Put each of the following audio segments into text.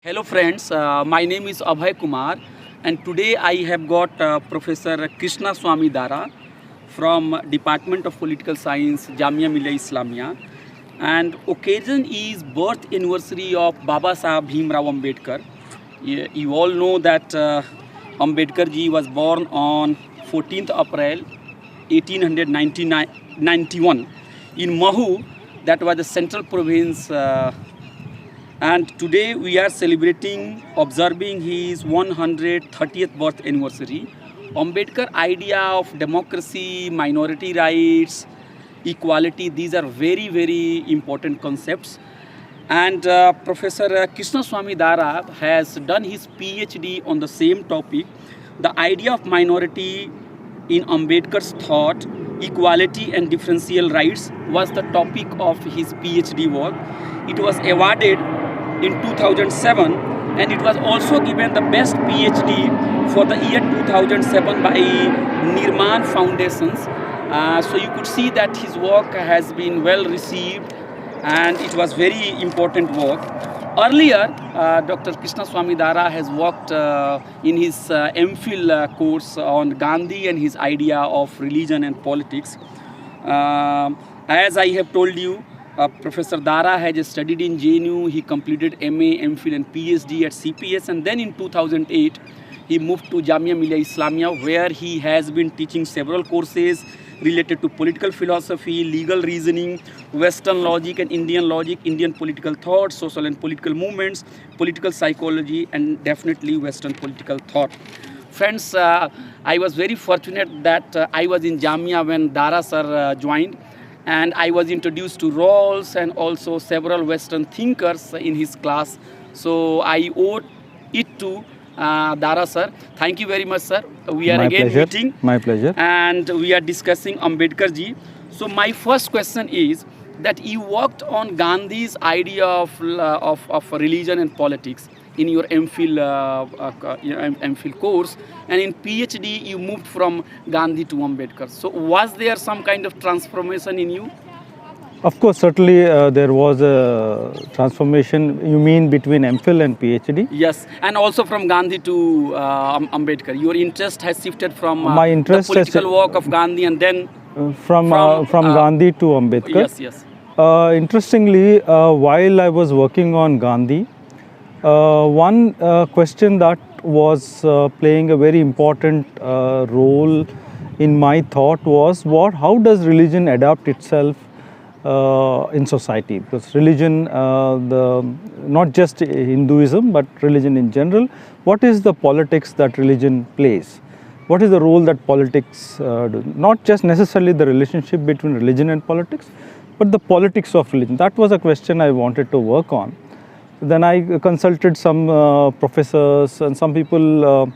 Hello friends, my name is Abhay Kumar and today I have got Professor Krishna Swami Dara from Department of Political Science, Jamia Millia Islamia, and occasion is birth anniversary of Baba Sahib Bhimrao Ambedkar. You all know that Ambedkar ji was born on 14th April 1891 in Mahu, that was the central province, and today we are celebrating, observing his 130th birth anniversary. Ambedkar idea of democracy, minority rights, equality, these are very important concepts. And Professor Krishna Swami Dara has done his PhD on the same topic. The idea of minority in Ambedkar's thought, equality and differential rights was the topic of his PhD work. It was awarded in 2007 and it was also given the best PhD for the year 2007 by Nirman Foundations. So you could see that his work has been well received and it was very important work. Earlier, Dr. Krishna Swami Dara has worked in his MPhil course on Gandhi and his idea of religion and politics. As I have told you, Professor Dara has studied in JNU. He completed MA, MPhil and PhD at CPS, and then in 2008 he moved to Jamia Millia Islamia, where he has been teaching several courses related to political philosophy, legal reasoning, Western logic and Indian logic, Indian political thought, social and political movements, political psychology, and definitely Western political thought. Friends, I was very fortunate that I was in Jamia when Dara sir joined, and I was introduced to Rawls and also several Western thinkers in his class. So I owe it to Dara sir. Thank you very much, sir. We are My again pleasure. meeting. My pleasure. And we are discussing Ambedkar ji. So my first question is that you worked on Gandhi's idea of religion and politics in your MPhil course, and in PhD you moved from Gandhi to Ambedkar. So was there some kind of transformation in you? Of course, certainly there was a transformation. You mean between MPhil and PhD? Yes, and also from Gandhi to Ambedkar. Your interest has shifted from My interest the political work of Gandhi and then From Gandhi to Ambedkar. yes. Interestingly, while I was working on Gandhi, one question that was playing a very important role in my thought was how does religion adapt itself in society? Because religion, not just Hinduism but religion in general, what is the politics that religion plays? What is the role that politics do? Not just necessarily the relationship between religion and politics, but the politics of religion. That was a question I wanted to work on. Then I consulted some professors, and some people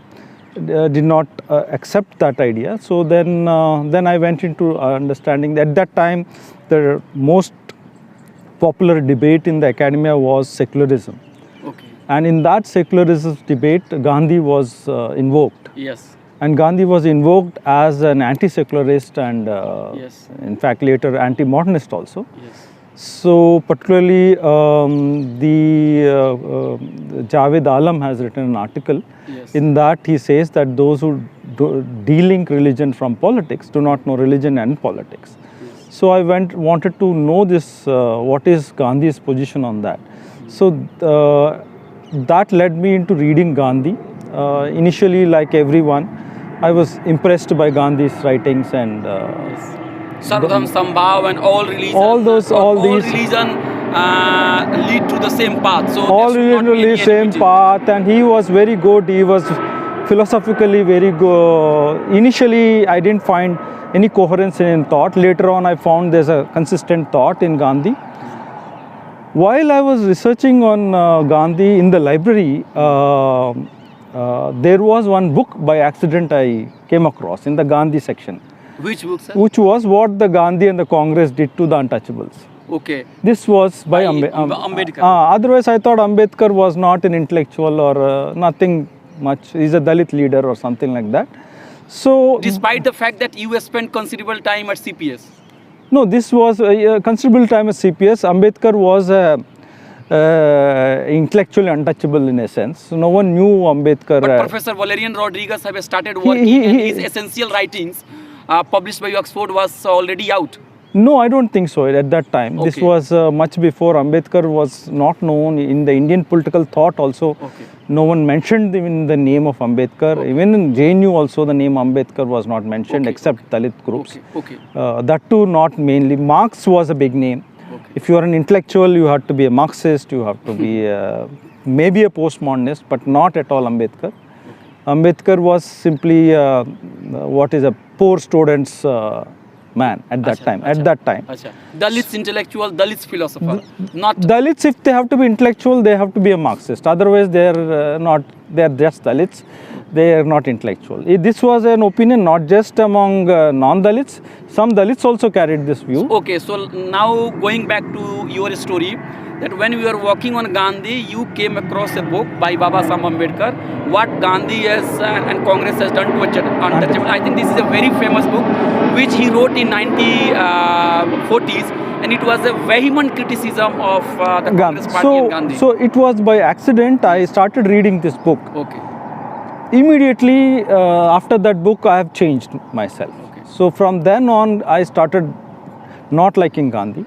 did not accept that idea. So then I went into understanding that at that time the most popular debate in the academia was secularism. Okay. And in that secularism debate, Gandhi was invoked. Yes. And Gandhi was invoked as an anti-secularist and Yes. in fact later anti-modernist also. Yes. So particularly Javed Alam has written an article. Yes. In that he says that those who de-link religion from politics do not know religion and politics. Yes. So I wanted to know this, what is Gandhi's position on that. So that led me into reading Gandhi. Initially, like everyone, I was impressed by Gandhi's writings and Yes. Sarvadham Sambhav and all religion, all these religion lead to the same path. So all there should not be really any same enmity. path, and he was very good. He was philosophically very good. Initially, I didn't find any coherence in thought. Later on, I found there's a consistent thought in Gandhi. While I was researching on Gandhi in the library, there was one book by accident I came across in the Gandhi section, Which book, sir? which was what the Gandhi and the Congress did to the untouchables. Okay. This was by Ambedkar. Otherwise, I thought Ambedkar was not an intellectual or nothing much. He's a Dalit leader or something like that. So, Despite the fact that you spent considerable time at CPS. no, this was a considerable time at CPS. Ambedkar was a intellectually untouchable in a sense. No one knew Ambedkar. But Professor Valerian Rodriguez have started working, and his essential writings published by Oxford was already out. No, I don't think so at that time. This Okay. was much before. Ambedkar was not known in the Indian political thought also. Okay. No one mentioned even the name of Ambedkar. Even in JNU also the name Ambedkar was not mentioned, Okay, except Dalit groups. Okay. That too not mainly. Marx was a big name. Okay. If you are an intellectual, you have to be a Marxist, you have to be maybe a postmodernist, but not at all Ambedkar. Ambedkar was simply what is a poor student's man at that time. At that time. Acha. Dalits intellectual, Dalits philosopher, not Dalits, if they have to be intellectual, they have to be a Marxist. Otherwise, they are not. They are just Dalits. They are not intellectual. This was an opinion not just among non-Dalits. Some Dalits also carried this view. okay. So now going back to your story, that when we were working on Gandhi, you came across a book by Baba Saheb Ambedkar, what Gandhi has and Congress has done to untouchable. I think this is a very famous book which he wrote in 1940s, and it was a vehement criticism of the Congress party and Gandhi. So it was by accident I started reading this book. Okay. Immediately after that book, I have changed myself. Okay. So from then on, I started not liking Gandhi.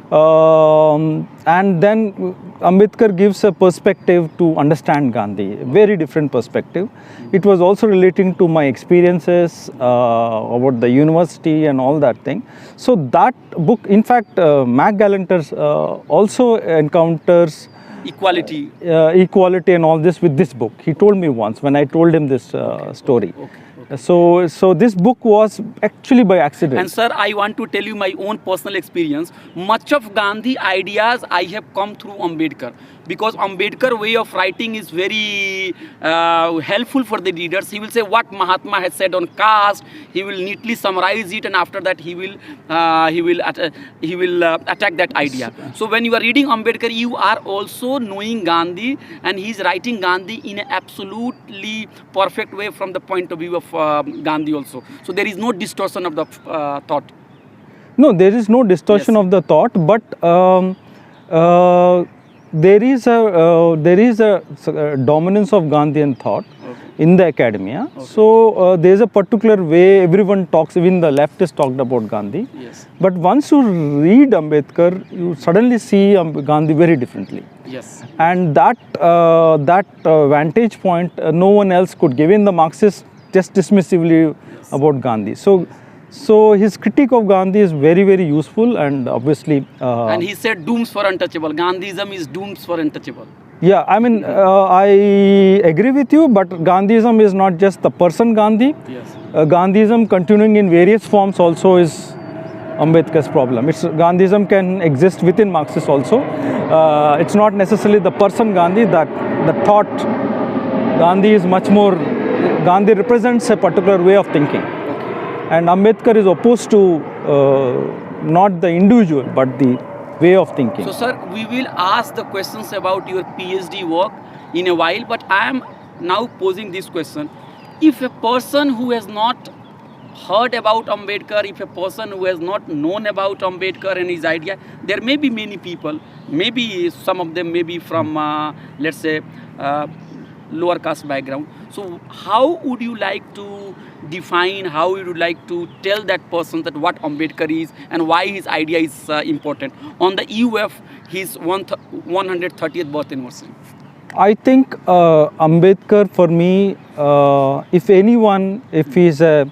And then Ambedkar gives a perspective to understand Gandhi, a very different perspective. It was also relating to my experiences about the university and all that thing. So that book, in fact, Mac Gallanter also encounters Equality. equality and all this with this book. He told me once when I told him this story. So this book was actually by accident. And sir, I want to tell you my own personal experience. Much of Gandhi ideas I have come through Ambedkar, because Ambedkar way of writing is very helpful for the readers. He will say what Mahatma has said on caste. He will neatly summarize it, and after that he will attack that idea. So when you are reading Ambedkar, you are also knowing Gandhi, and he is writing Gandhi in an absolutely perfect way from the point of view of Gandhi also. So there is no distortion of the thought. No, there is no distortion Yes. of the thought, but there is a dominance of Gandhian thought in the academia. So there is a particular way everyone talks, even the leftists talked about Gandhi. Yes. But once you read Ambedkar, you suddenly see Gandhi very differently. Yes. And that vantage point no one else could give. In the Marxists just dismissively about Gandhi. So his critique of Gandhi is very, very useful, and obviously. And he said dooms for untouchable. Gandhism is dooms for untouchable. Yeah, I mean, I agree with you, but Gandhism is not just the person Gandhi. Yes. Gandhism continuing in various forms also is Ambedkar's problem. Gandhism can exist within Marxists also. It's not necessarily the person Gandhi, that the thought. Gandhi is much more. Gandhi represents a particular way of thinking. And Ambedkar is opposed to not the individual, but the way of thinking. So, sir, we will ask the questions about your PhD work in a while, but I am now posing this question. If a person who has not heard about Ambedkar, if a person who has not known about Ambedkar and his idea, there may be many people, maybe some of them may be from, let's say, lower caste background. So how would you like to define, how would you like to tell that person that what Ambedkar is and why his idea is important on the EUF, his 130th birth anniversary? I think Ambedkar, for me, if anyone, if he is a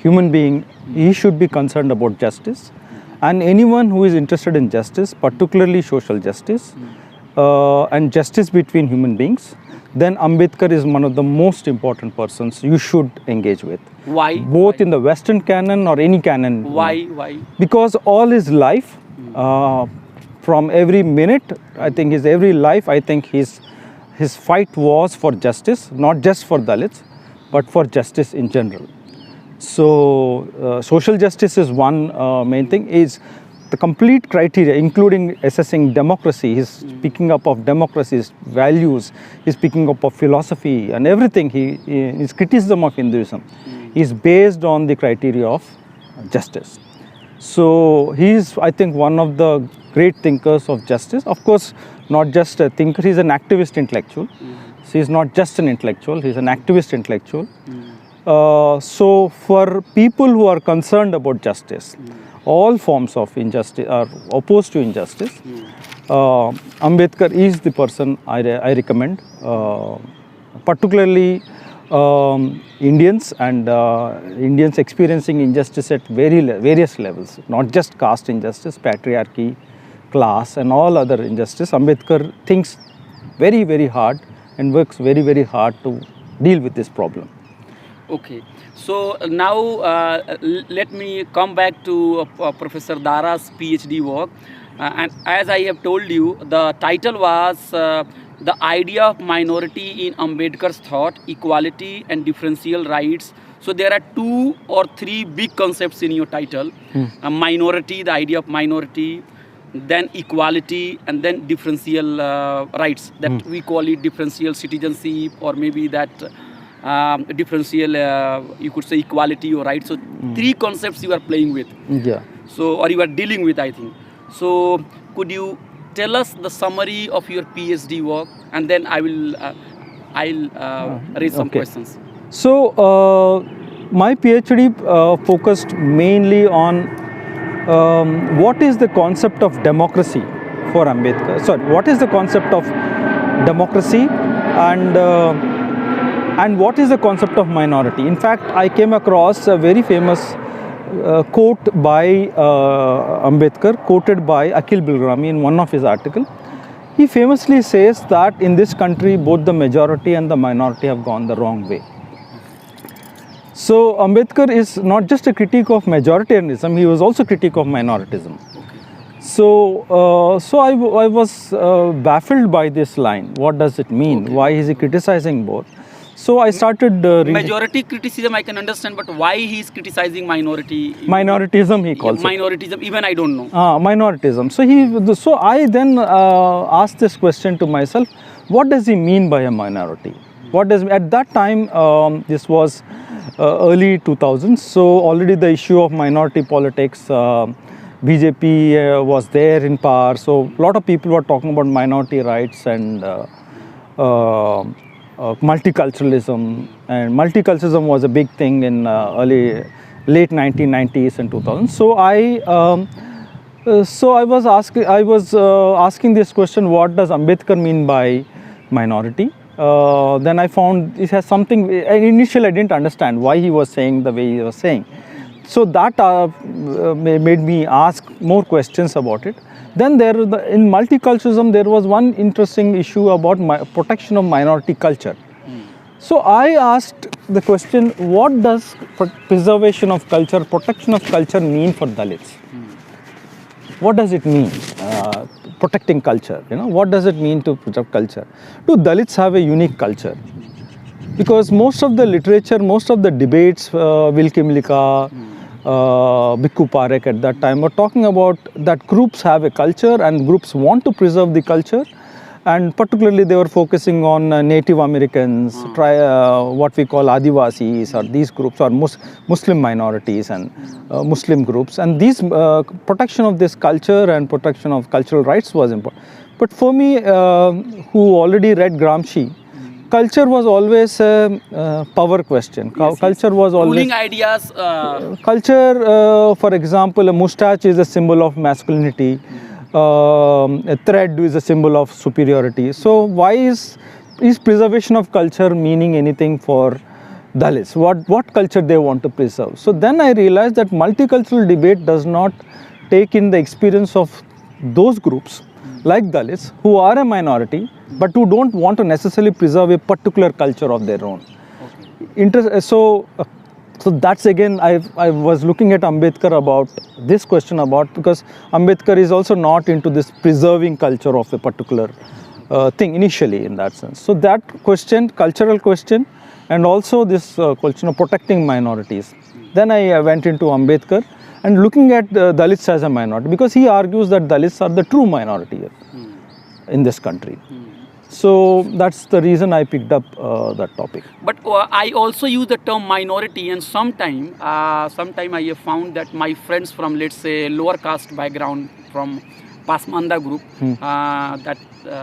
human being, he should be concerned about justice. And anyone who is interested in justice, particularly social justice, and justice between human beings, then Ambedkar is one of the most important persons you should engage with. Why? Both in the Western canon or any canon. Why? Because all his life, from every minute, I think his every life, I think his fight was for justice, not just for Dalits, but for justice in general. So social justice is one main thing. Is the complete criteria, including assessing democracy. He's speaking up of democracy's values. He's speaking up of philosophy and everything. His criticism of Hinduism is based on the criteria of justice. So he is, I think, one of the great thinkers of justice. Of course, not just a thinker, he's an activist intellectual. So he's not just an intellectual, he's an activist intellectual. So for people who are concerned about justice, all forms of injustice are opposed to injustice, Ambedkar is the person I recommend, particularly Indians and Indians experiencing injustice at various levels, not just caste injustice, patriarchy, class and all other injustice. Ambedkar thinks very, very hard and works very, very hard to deal with this problem. Okay, so now let me come back to Professor Dara's PhD work. And as I have told you, the title was The Idea of Minority in Ambedkar's Thought, Equality and Differential Rights. So there are 2 or 3 big concepts in your title. Minority, the idea of minority, then equality, and then differential rights. That we call it differential citizenship, or maybe that differential, you could say equality or rights. So 3 concepts you are playing with. Yeah. So, or you are dealing with, I think. So could you tell us the summary of your PhD work, and then I'll raise some questions. So my PhD focused mainly on what is the concept of democracy for Ambedkar. Sorry, what is the concept of democracy and what is the concept of minority. In fact, I came across a very famous quote by Ambedkar, quoted by Akhil Bilgrami in one of his articles. He famously says that in this country, both the majority and the minority have gone the wrong way. So Ambedkar is not just a critique of majoritarianism, he was also a critique of minoritism. So I was baffled by this line. What does it mean? Why is he criticizing both? So I started majority criticism I can understand, but why he is criticizing minority? Minoritism he calls it. Minoritism, even I don't know. Minoritism. So I then asked this question to myself: what does he mean by a minority? At that time? This was early 2000s. So already the issue of minority politics. BJP was there in power. So a lot of people were talking about minority rights and multiculturalism, and multiculturalism was a big thing in late 1990s and 2000s. So I was asking this question: what does Ambedkar mean by minority? Then I found it has something. Initially, I didn't understand why he was saying the way he was saying. So that made me ask more questions about it. Then in multiculturalism, there was one interesting issue about protection of minority culture. So I asked the question: what does preservation of culture, protection of culture mean for Dalits? What does it mean? Protecting culture, what does it mean to protect culture? Do Dalits have a unique culture? Because most of the literature, most of the debates, Wilkie Millika, Bhikkhu Parekh at that time were talking about that groups have a culture and groups want to preserve the culture, and particularly they were focusing on Native Americans, what we call Adivasis, or these groups, or Muslim minorities and Muslim groups, and these protection of this culture and protection of cultural rights was important. But for me, who already read Gramsci, culture was always a power question. Culture was always ruling ideas. Culture, for example, a moustache is a symbol of masculinity. A thread is a symbol of superiority. So why is preservation of culture meaning anything for Dalits? What culture they want to preserve? So then I realized that multicultural debate does not take in the experience of those groups like Dalits who are a minority but who don't want to necessarily preserve a particular culture of their own. So that's again, I was looking at Ambedkar about this question because Ambedkar is also not into this preserving culture of a particular thing initially in that sense. So that question, cultural question, and also this question of protecting minorities. Then I went into Ambedkar and looking at Dalits as a minority, because he argues that Dalits are the true minority in this country. So that's the reason I picked up that topic. But I also use the term minority, and sometime I have found that my friends from, let's say, lower caste background, from Pasmanda group,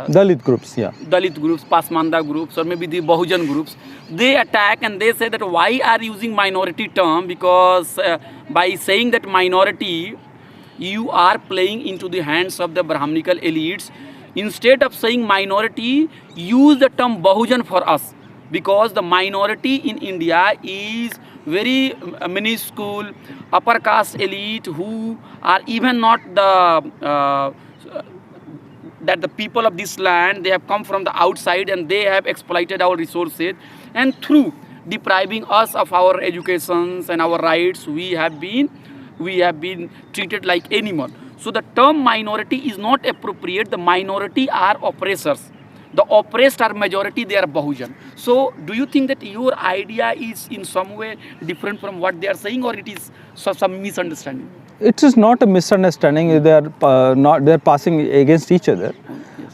Dalit groups, yeah. Dalit groups, Pasmanda groups, or maybe the Bahujan groups, they attack and they say that why are you using minority term, because by saying that minority, you are playing into the hands of the Brahminical elites. Instead of saying minority, use the term Bahujan for us, because the minority in India is very minuscule, upper caste elite who are even not that the people of this land, they have come from the outside and they have exploited our resources, and through depriving us of our educations and our rights, we have been treated like animal. So the term minority is not appropriate. The minority are oppressors. The oppressed are majority, they are Bahujan. So do you think that your idea is in some way different from what they are saying, or it is some misunderstanding? It is not a misunderstanding. They are passing against each other.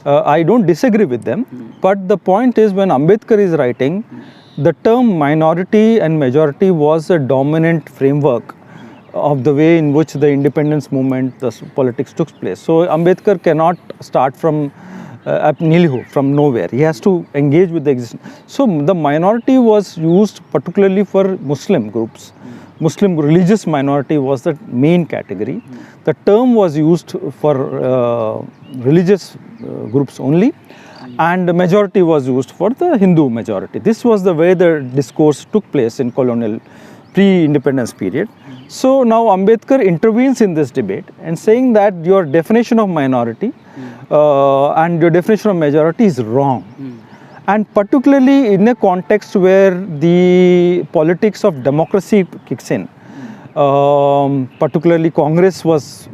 I don't disagree with them. But the point is, when Ambedkar is writing, the term minority and majority was a dominant framework of the way in which the independence movement, the politics took place. So Ambedkar cannot start from ab nihilo, from nowhere. He has to engage with the existing. So the minority was used particularly for Muslim groups. Muslim religious minority was the main category. The term was used for religious groups only, and the majority was used for the Hindu majority. This was the way the discourse took place in colonial pre-independence period. So now Ambedkar intervenes in this debate and saying that your definition of minority and your definition of majority is wrong. And particularly in a context where the politics of democracy kicks in, particularly Congress was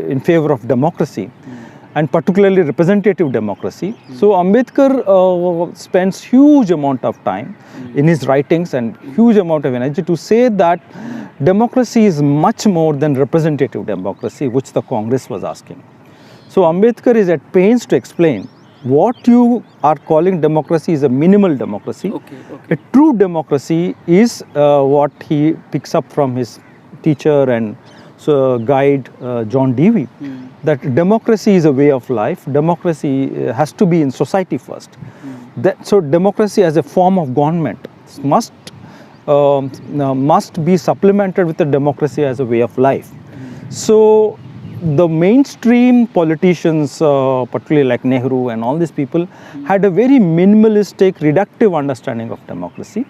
in favor of democracy, and particularly representative democracy. So Ambedkar spends huge amount of time in his writings and huge amount of energy to say that democracy is much more than representative democracy, which the Congress was asking. So Ambedkar is at pains to explain what you are calling democracy is a minimal democracy. A true democracy is what he picks up from his teacher and guide John Dewey, that democracy is a way of life. Democracy has to be in society first. So democracy as a form of government must be supplemented with a democracy as a way of life. So the mainstream politicians, particularly like Nehru and all these people, had a very minimalistic, reductive understanding of democracy.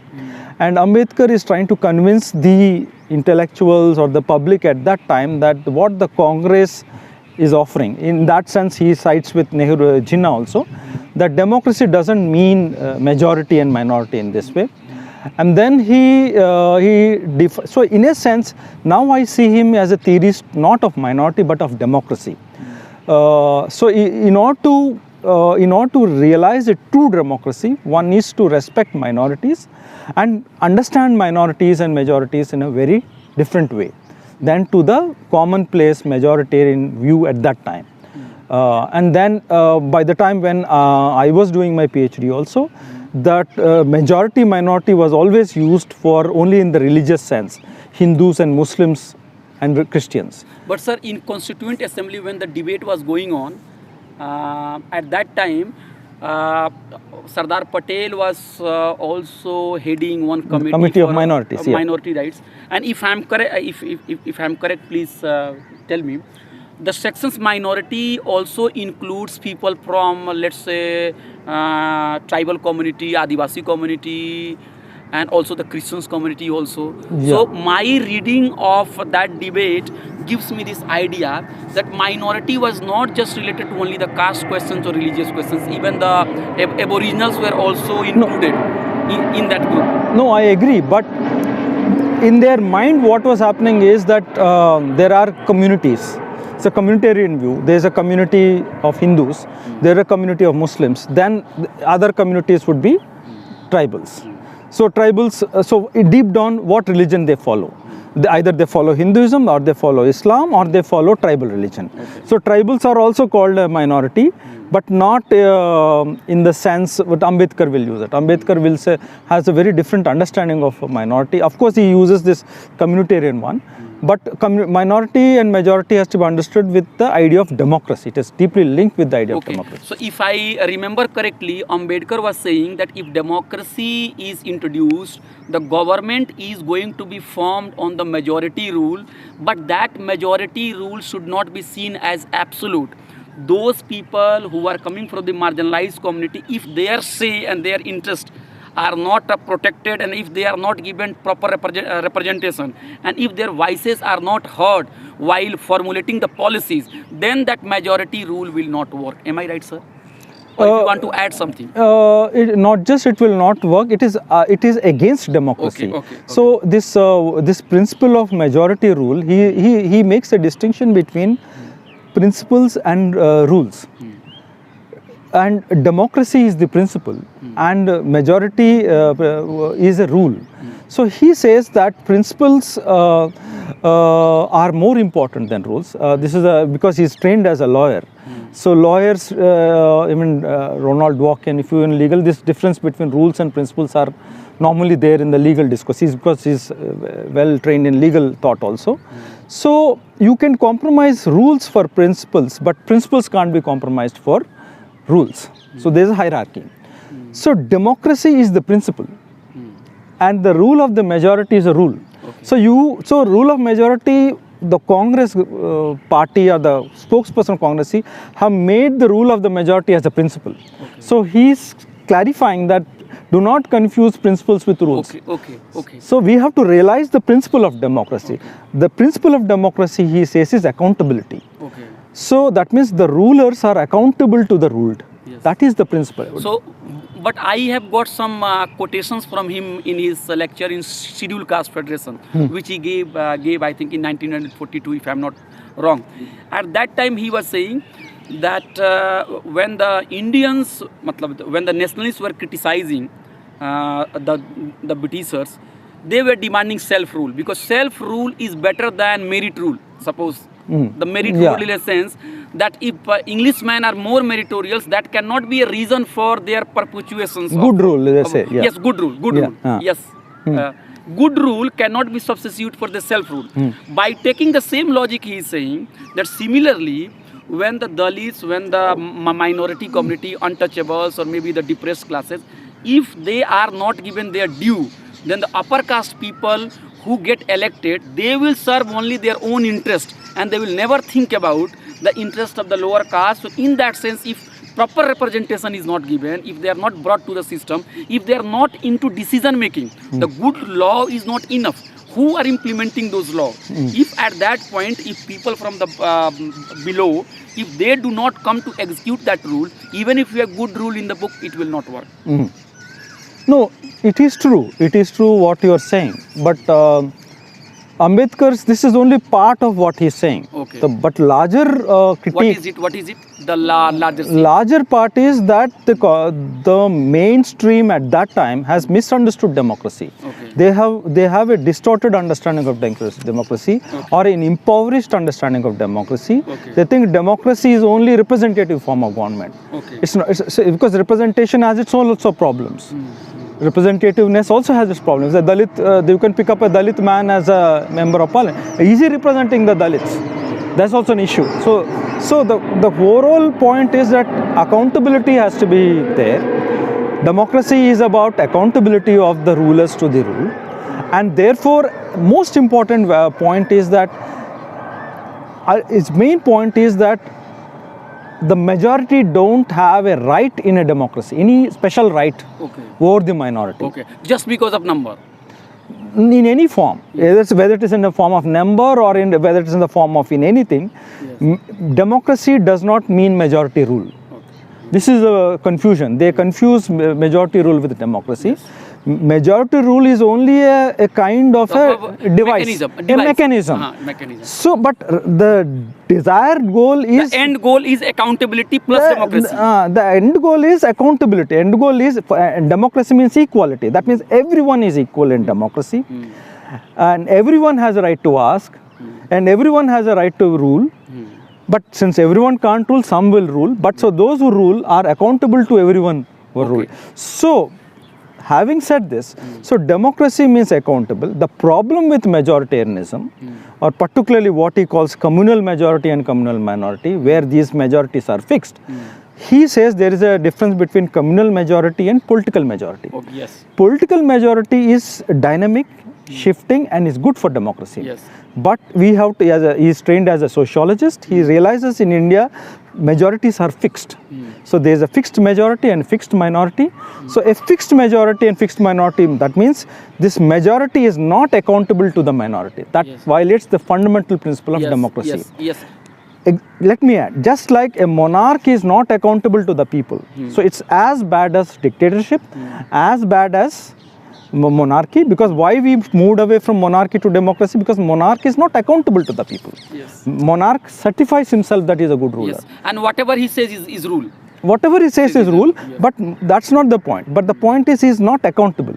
And Ambedkar is trying to convince the intellectuals or the public at that time that what the Congress is offering, in that sense he cites with Nehru, Jinnah also, that democracy doesn't mean majority and minority in this way. And then so in a sense, now I see him as a theorist not of minority but of democracy. So in order to realize a true democracy, one needs to respect minorities and understand minorities and majorities in a very different way than to the commonplace majoritarian view at that time. And then by the time when I was doing my PhD also, that majority minority was always used for only in the religious sense, Hindus and Muslims and Christians. But sir, in Constituent Assembly, when the debate was going on, at that time Sardar Patel was also heading one committee of minorities, minority rights. And if I'm correct, if I'm correct, please tell me. The sections minority also includes people from, let's say, tribal community, Adivasi community, and also the Christians community also. So my reading of that debate gives me this idea that minority was not just related to only the caste questions or religious questions. Even the aboriginals were also included in that group. No, I agree. But in their mind, what was happening is that there are communities. It's a communitarian view. There's a community of Hindus, there are a community of Muslims, then other communities would be tribals. So tribals, so deep down what religion they follow. Either they follow Hinduism or they follow Islam or they follow tribal religion. So tribals are also called a minority, but not in the sense what Ambedkar will use it. Ambedkar will say, has a very different understanding of a minority. Of course, he uses this communitarian one, but minority and majority has to be understood with the idea of democracy. It is deeply linked with the idea of democracy. So if I remember correctly, Ambedkar was saying that if democracy is introduced, the government is going to be formed on the majority rule, but that majority rule should not be seen as absolute. Those people who are coming from the marginalized community, if their say and their interest are not protected, and if they are not given proper representation, and if their voices are not heard while formulating the policies, then that majority rule will not work. Am I right, sir? Or if you want to add something? Not just it will not work, it is against democracy. Okay. So this principle of majority rule, he makes a distinction between principles and rules. And democracy is the principle, and majority is a rule. So he says that principles are more important than rules. This is because he's trained as a lawyer. So lawyers, even Ronald Dworkin, if you're in legal, this difference between rules and principles are normally there in the legal discourse. Because he's well trained in legal thought also. So you can compromise rules for principles, but principles can't be compromised for rules. So there is a hierarchy. So democracy is the principle, and the rule of the majority is a rule. So rule of majority, the Congress party or the spokesperson of Congress have made the rule of the majority as a principle. So he's clarifying that do not confuse principles with rules. Okay. So we have to realize the principle of democracy. The principle of democracy, he says, is accountability. So that means the rulers are accountable to the ruled. Yes. That is the principle. So, but I have got some quotations from him in his lecture in Scheduled Caste Federation, which he gave I think in 1942, if I am not wrong. At that time he was saying that when the Indians, when the nationalists were criticizing the Britishers, they were demanding self-rule, because self-rule is better than merit rule. Suppose the merit rule in a sense that if Englishmen are more meritorious, that cannot be a reason for their perpetuations. Good rule, they say. Yeah. Yes, good rule. Yes. Good rule cannot be substitute for the self-rule. By taking the same logic, he is saying that similarly, when the Dalits, when the minority community, untouchables, or maybe the depressed classes, if they are not given their due, then the upper caste people who get elected, they will serve only their own interest, and they will never think about the interest of the lower caste. So in that sense, if proper representation is not given, if they are not brought to the system, if they are not into decision making, the good law is not enough. Who are implementing those laws? If at that point, if people from the below, if they do not come to execute that rule, even if you have good rule in the book, it will not work. No, it is true. It is true what you are saying. But Ambedkar's, this is only part of what he is saying. But larger critique. What is it? The larger thing. Larger part is that the mainstream at that time has misunderstood democracy. They have a distorted understanding of democracy, or an impoverished understanding of democracy. They think democracy is only representative form of government. It's not, because representation has its own lots of problems. Representativeness also has its problems. A Dalit, you can pick up a Dalit man as a member of parliament, easy representing the Dalits. That's also an issue. So the overall point is that accountability has to be there. Democracy is about accountability of the rulers to the rule, and therefore most important point is that its main point is that the majority don't have a right in a democracy, any special right over the minority. Just because of number. In any form, whether it is in the form of number or whether it is in the form of anything, democracy does not mean majority rule. This is a confusion. They confuse majority rule with democracy. Majority rule is only a kind of a device, a mechanism. So, but the desired goal is... The end goal is accountability plus democracy. The end goal is accountability. End goal is... democracy means equality. That means everyone is equal in democracy. And everyone has a right to ask. And everyone has a right to rule. But since everyone can't rule, some will rule. But so those who rule are accountable to everyone who rule. So, having said this, so democracy means accountable. The problem with majoritarianism, or particularly what he calls communal majority and communal minority, where these majorities are fixed, he says there is a difference between communal majority and political majority. Okay, yes. Political majority is dynamic, shifting, and is good for democracy. Yes. But we have to, he is trained as a sociologist, he realizes in India majorities are fixed. So there is a fixed majority and fixed minority. So a fixed majority and fixed minority, that means this majority is not accountable to the minority. That violates the fundamental principle of democracy. Yes, yes. Let me add, just like a monarch is not accountable to the people, so it's as bad as dictatorship, as bad as monarchy, because why we moved away from monarchy to democracy? Because monarch is not accountable to the people. Yes. Monarch certifies himself that he is a good ruler. Yes. And whatever he says is rule. Whatever he says is rule, but that's not the point. But the point is he is not accountable.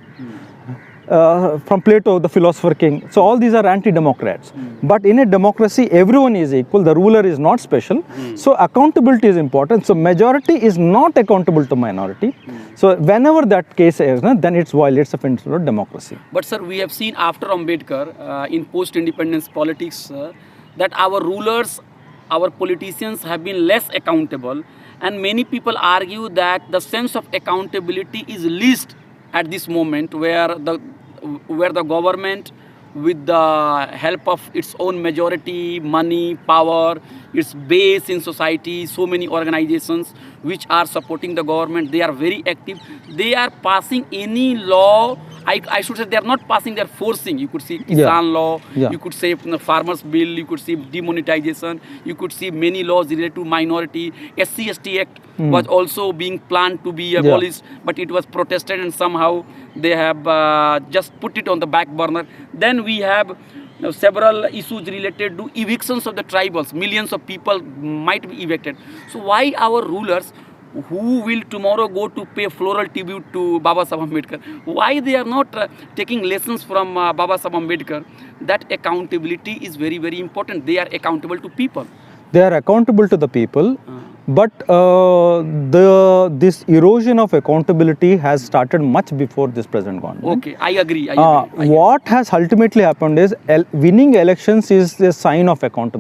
From Plato, the philosopher king. So all these are anti-democrats. But in a democracy, everyone is equal. The ruler is not special. So accountability is important. So majority is not accountable to minority. So whenever that case is, then it violates the principle of democracy. But sir, we have seen after Ambedkar in post-independence politics that our rulers, our politicians have been less accountable, and many people argue that the sense of accountability is least at this moment, where the government, with the help of its own majority, money, power, its base in society, so many organizations which are supporting the government, they are very active. They are passing any law. I should say they are not passing, they are forcing. You could see Kisan law, you could say farmers bill, you could see demonetization, you could see many laws related to minority. SC/ST Act was also being planned to be abolished, but it was protested and somehow they have just put it on the back burner. Then we have several issues related to evictions of the tribals. Millions of people might be evicted. So why our rulers, who will tomorrow go to pay floral tribute to Baba Saheb Ambedkar, why they are not taking lessons from Baba Saheb Ambedkar, that accountability is very, very important. They are accountable to people. They are accountable to the people, but this erosion of accountability has started much before this present government. Okay, I agree. What has ultimately happened is winning elections is a sign of accountability.